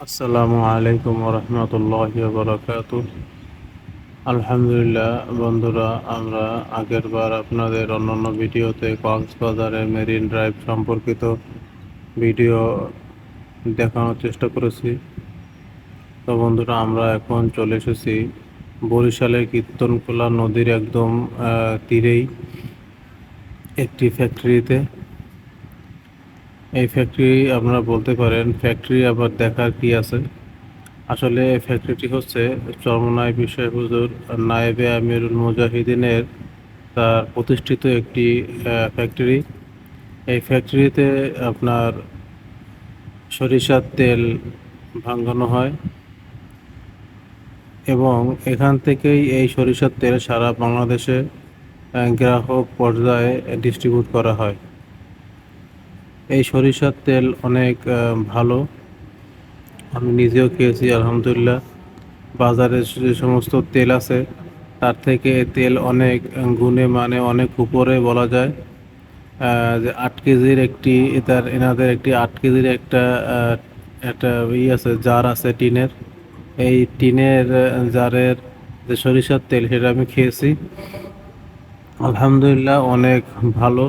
আসসালামু আলাইকুম রহমতুল্লাহি বারাকাতুহ। আলহামদুলিল্লাহ বন্ধুরা, আমরা আগেরবার আপনাদের অন্যান্য ভিডিওতে কক্সবাজারের মেরিন ড্রাইভ সম্পর্কিত ভিডিও দেখানোর চেষ্টা করেছি। তো বন্ধুরা, আমরা এখন চলে এসেছি বরিশালের কীর্তনখোলা নদীর একদম তীরেই একটি ফ্যাক্টরিতে। এই ফ্যাক্টরি আপনারা বলতে পারেন ফ্যাক্টরি আবার দেখার কি আছে। আসলে এই ফ্যাক্টরিটি হচ্ছে চরমোনাই বিষয় হুজুর নায়েবে আমিরুল মুজাহিদিনের তার প্রতিষ্ঠিত একটি ফ্যাক্টরি। এই ফ্যাক্টরিতে আপনার সরিষার তেল ভাঙানো হয় এবং এখান থেকেই এই সরিষার তেল সারা বাংলাদেশে গ্রাহক পর্যায়ে ডিস্ট্রিবিউট করা হয়। এই সরিষার তেল অনেক ভালো, আমি নিজেও খেয়েছি আলহামদুলিল্লাহ। বাজারে যে সমস্ত তেল আছে তার থেকে তেল অনেক গুণে মানে অনেক উপরে বলা যায়। যে 8 কেজির একটি এনাদের একটি 8 কেজির একটা আছে, জার আছে টিনের। এই টিনের জারের যে সরিষার তেল সেটা আমি খেয়েছি, আলহামদুলিল্লাহ অনেক ভালো।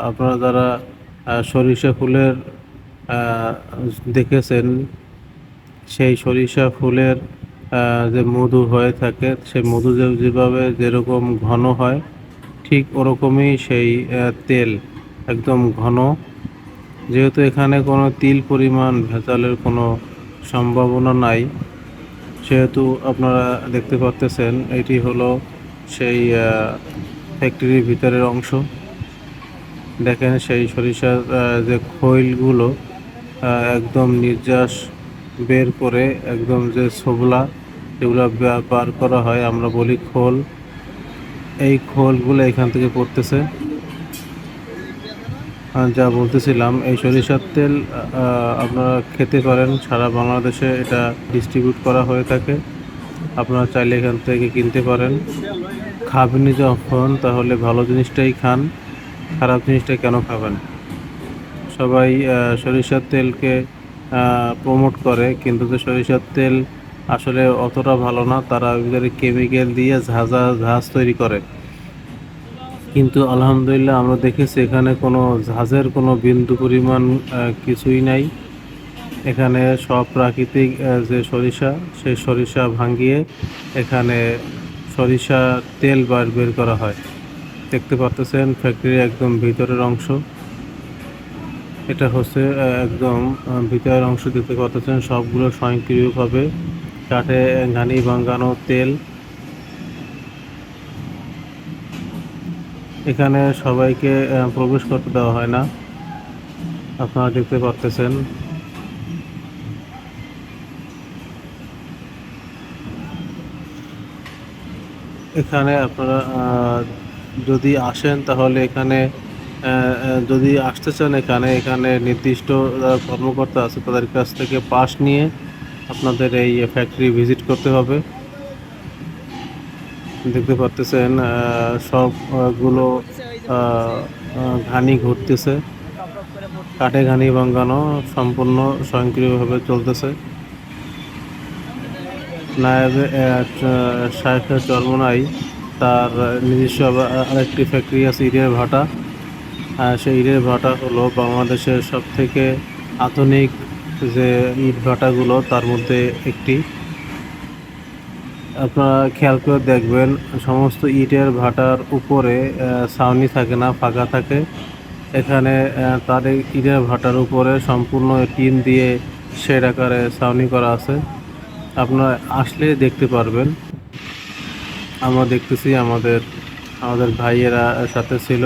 আপনারা যারা সরিষা ফুলের আহ, দেখেছেন, সেই সরিষা ফুলের যে মধু হয়ে থাকে, সেই মধু যেভাবে যেরকম ঘন হয়, ঠিক ওরকমই সেই তেল একদম ঘন। যেহেতু এখানে কোনো তিল পরিমাণ ভেজালের কোনো সম্ভাবনা নাই, সেহেতু আপনারা দেখতে পাচ্ছেন এটি হলো সেই ফ্যাক্টরির ভিতরের অংশ। দেখেন সেই সরিষার যে খৈলগুলো একদম নির্যাস বের করে একদম যে ছোবলা, এগুলো বার করা হয়, আমরা বলি খোল। এই খোলগুলো এখান থেকে পড়তেছে। যা বলতেছিলাম, এই সরিষার তেল আপনারা খেতে পারেন, সারা বাংলাদেশে এটা ডিস্ট্রিবিউট করা হয়ে থাকে। আপনারা চাইলে এখান থেকে কিনতে পারেন। খাবেনই যখন, তাহলে ভালো জিনিসটাই খান, খারাপ জিনিসটা কেন খাবেন? সবাই সরিষার তেলকে প্রমোট করে, কিন্তু যে সরিষার তেল আসলে অতটা ভালো না। তারা ভিতরে কেমিক্যাল দিয়ে ঝাঁজ তৈরি করে, কিন্তু আলহামদুলিল্লাহ আমরা দেখেছি এখানে কোনো ঝাঁজের কোনো বিন্দু পরিমাণ কিছুই নাই। এখানে সব প্রাকৃতিক যে সরিষা, সেই সরিষা ভাঙিয়ে এখানে সরিষা তেল বের করা হয়। দেখতে পাচ্ছেন ফ্যাক্টরির একদম ভিতরের অংশ। এটা হচ্ছে একদম ভিতরের অংশ, দেখতে পাচ্ছেন সবগুলো স্বয়ংক্রিয়ভাবে কাঠে ঘানি ভাঙানো তেল। এখানে সবাইকে প্রবেশ করতে দেওয়া হয় না, আপনারা দেখতে পাচ্ছেন। এখানে আপনারা যদি আসেন, তাহলে এখানে যদি আসতে চান, এখানে নির্দিষ্ট কর্মকর্তা আছে, তাদের কাছ থেকে পাস নিয়ে আপনাদের এই ফ্যাক্টরি ভিজিট করতে হবে। দেখতে পাচ্ছেন সবগুলো ঘানি ঘুরতেছে, কাঠে ঘানি ভাঙানো সম্পূর্ণ স্বয়ংক্রিয়ভাবে চলতেছে। নায়েবে শায়েখ চরমোনাই তার নিজস্ব আরেকটি ফ্যাক্টরি আছে, ইটের ভাটা। সেই ইটের ভাটা হলো বাংলাদেশের সবথেকে আধুনিক যে ইট ভাটাগুলো তার মধ্যে একটি। আপনারা খেয়াল করে দেখবেন, সমস্ত ইটের ভাটার উপরে ছাউনি থাকে না, ফাঁকা থাকে। এখানে তার এই ইটের ভাটার উপরে সম্পূর্ণ টিন দিয়ে শেড আকারে ছাউনি করা আছে। আপনারা আসলে দেখতে পারবেন। আমরা দেখতেছি, আমাদের আমাদের ভাইয়েরা সাথে ছিল।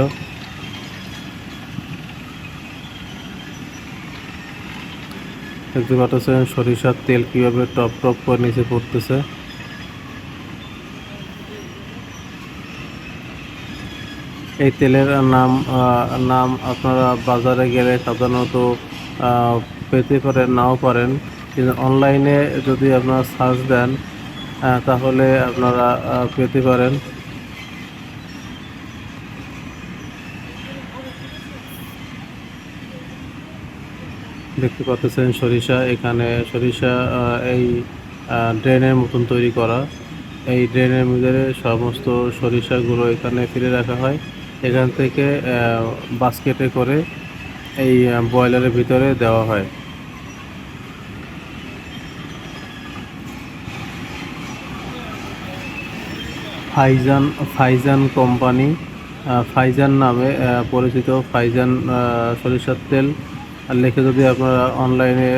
দেখতে পাচ্ছেন সরিষার তেল কিভাবে টপ টপ করে নিচে পড়তেছে। এই তেলের নাম আপনারা বাজারে গেলে সাধারণত পেতে পারেন, নাও পারেন, কিন্তু অনলাইনে যদি আপনারা সার্চ দেন তাহলে আপনারা পেতে পারেন। দেখতে পাচ্ছেন সরিষা, এখানে সরিষা এই ড্রেনের মতন তৈরি করা। এই ড্রেনের ভিতরে সমস্ত সরিষাগুলো এখানে ফেলে রাখা হয়। এখান থেকে বাস্কেটে করে এই বয়লারের ভিতরে দেওয়া হয়। ফাইজান ফাইজান কোম্পানি, ফাইজান নামে পরিচিত। ফাইজান সরিষার তেল লিখে যদি আপনারা অনলাইনে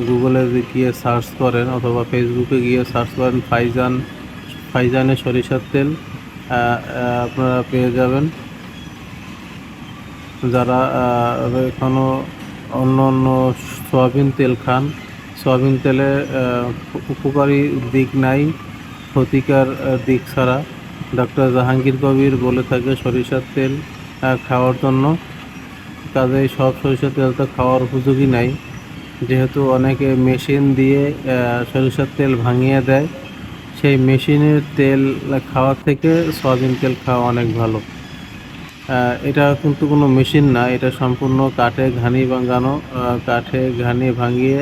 গুগলে গিয়ে সার্চ করেন অথবা ফেসবুকে গিয়ে সার্চ করেন ফাইজানের সরিষার তেল, আপনারা পেয়ে যাবেন। যারা এখনও অন্য অন্য সয়াবিন তেল খান, সয়াবিন তেলে উপকারী দিক নাই, ক্ষতিকর দিক ছাড়া। ডক্টর জাহাঙ্গীর কবির বলে থাকে সরিষার তেল খাওয়ার জন্য। কাজেই সব সরিষার তেল তো খাওয়ার উপযোগী নাই, যেহেতু অনেকে মেশিন দিয়ে সরিষার তেল ভাঙিয়ে দেয়। সেই মেশিনের তেল খাওয়ার থেকে সয়াবিন তেল খাওয়া অনেক ভালো। এটা কিন্তু কোনো মেশিন না, এটা সম্পূর্ণ কাঠে ঘানি ভাঙানো, কাঠে ঘানি ভাঙিয়ে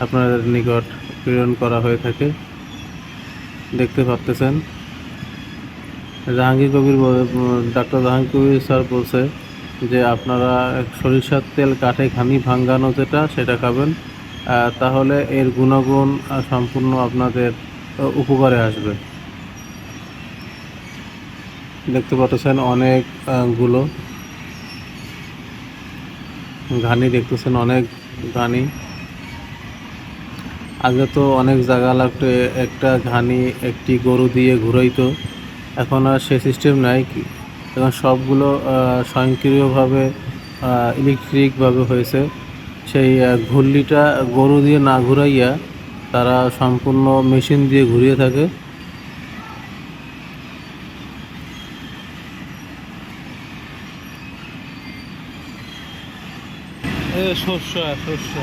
আপনাদের নিকট প্রেরণ করা হয়ে থাকে। দেখতে পাচ্ছেন ডাক্তার জাহাঙ্গীর কবির স্যার বলছে যে আপনারা সরিষার তেল কাঠে ঘানি ভাঙানো সেটা খাবেন, তাহলে এর গুণাগুণ সম্পূর্ণ আপনাদের উপকারে আসবে। দেখতে পাচ্ছেন অনেকগুলো ঘানি, দেখতেছেন অনেক ঘানি। আগে তো অনেক জায়গা লাগতো একটা ঘানি একটি গরু দিয়ে ঘুরাইতো, এখন আর সে সিস্টেম নাই। এখন সবগুলো স্বয়ংক্রিয়ভাবে ইলেকট্রিকভাবে হয়েছে। সেই ঘুরলিটা গরু দিয়ে না ঘুরাইয়া তারা সম্পূর্ণ মেশিন দিয়ে ঘুরিয়ে থাকে। শস্য শস্য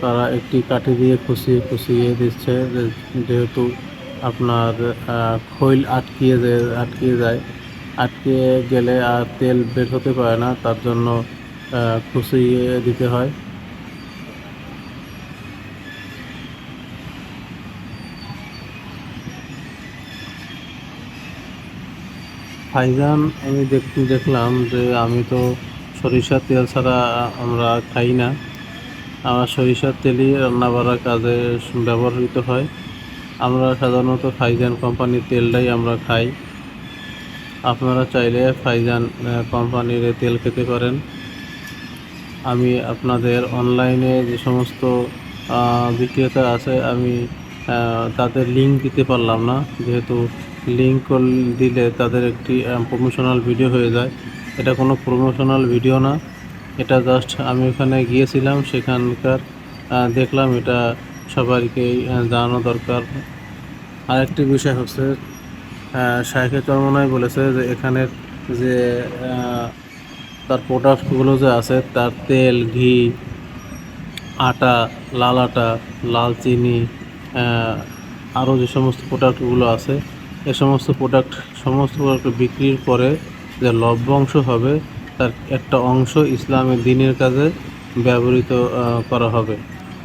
তারা একটি কাঠি দিয়ে খুশিয়ে দিচ্ছে, যেহেতু আপনার খৈল আটকিয়ে যায়, আটকে গেলে আর তেল বের হতে পারে না, তার জন্য খুশিয়ে দিতে হয়। ভাইজান, আমি দেখলাম যে আমি তো সরিষার তেল ছাড়া আমরা খাই না। আমরা সরিষার তেলই রান্না বাড়ার কাজে ব্যবহৃত হয়। আমরা সাধারণত ফাইজান কোম্পানির তেলটাই আমরা খাই। আপনারা চাইলে ফাইজান কোম্পানির তেল খেতে পারেন। আমি আপনাদের অনলাইনে যে সমস্ত বিক্রেতা আছে, আমি তাদের লিঙ্ক দিতে পারলাম না, যেহেতু লিঙ্ক দিলে তাদের একটি প্রমোশনাল ভিডিও হয়ে যায়। এটা কোনো প্রমোশনাল ভিডিও না, এটা জাস্ট আমি ওখানে গিয়েছিলাম, সেখানকার দেখলাম, এটা সবাইকেই জানানো দরকার। আরেকটি বিষয় হচ্ছে শায়খে চরমনাই বলেছে যে এখানের যে তার প্রোডাক্টগুলো যে আছে, তার তেল, ঘি, আটা, লাল চিনি, আরও যে সমস্ত প্রোডাক্টগুলো আছে, এ সমস্ত প্রোডাক্ট বিক্রির পরে যে লভ্যাংশ হবে, তার একটা অংশ ইসলামের দ্বীনের কাজে ব্যবহৃত করা হবে।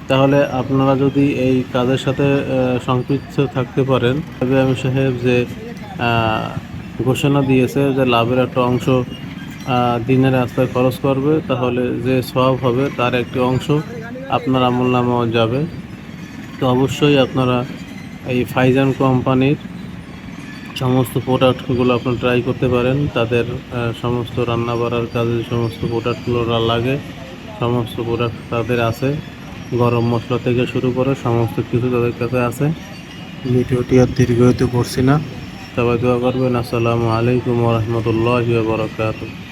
তাহলে আপনারা যদি এই কাজের সাথে সম্পৃক্ত থাকতে পারেন, তবে আমি সাহেব যে ঘোষণা দিয়েছে যে লাভের একটা অংশ দিনের রাস্তায় খরচ করবে, তাহলে যে সওয়াব হবে তার একটি অংশ আপনার আমলনামাও যাবে। তো অবশ্যই আপনারা এই ফাইজান কোম্পানির সমস্ত প্রোডাক্টগুলো আপনারা ট্রাই করতে পারেন। তাদের সমস্ত রান্না বাড়ার কাজে যে সমস্ত প্রোডাক্টগুলো লাগে, সমস্ত প্রোডাক্ট তাদের আছে। গরম মশলা থেকে শুরু করে সমস্ত কিছু তাদের কাছে আছে। ভিডিওটি আর দীর্ঘায়িত করছি না, সবাই দোয়া করবেন। আসসালামু আলাইকুম ওয়া রাহমাতুল্লাহি ওয়া বারাকাতুহু।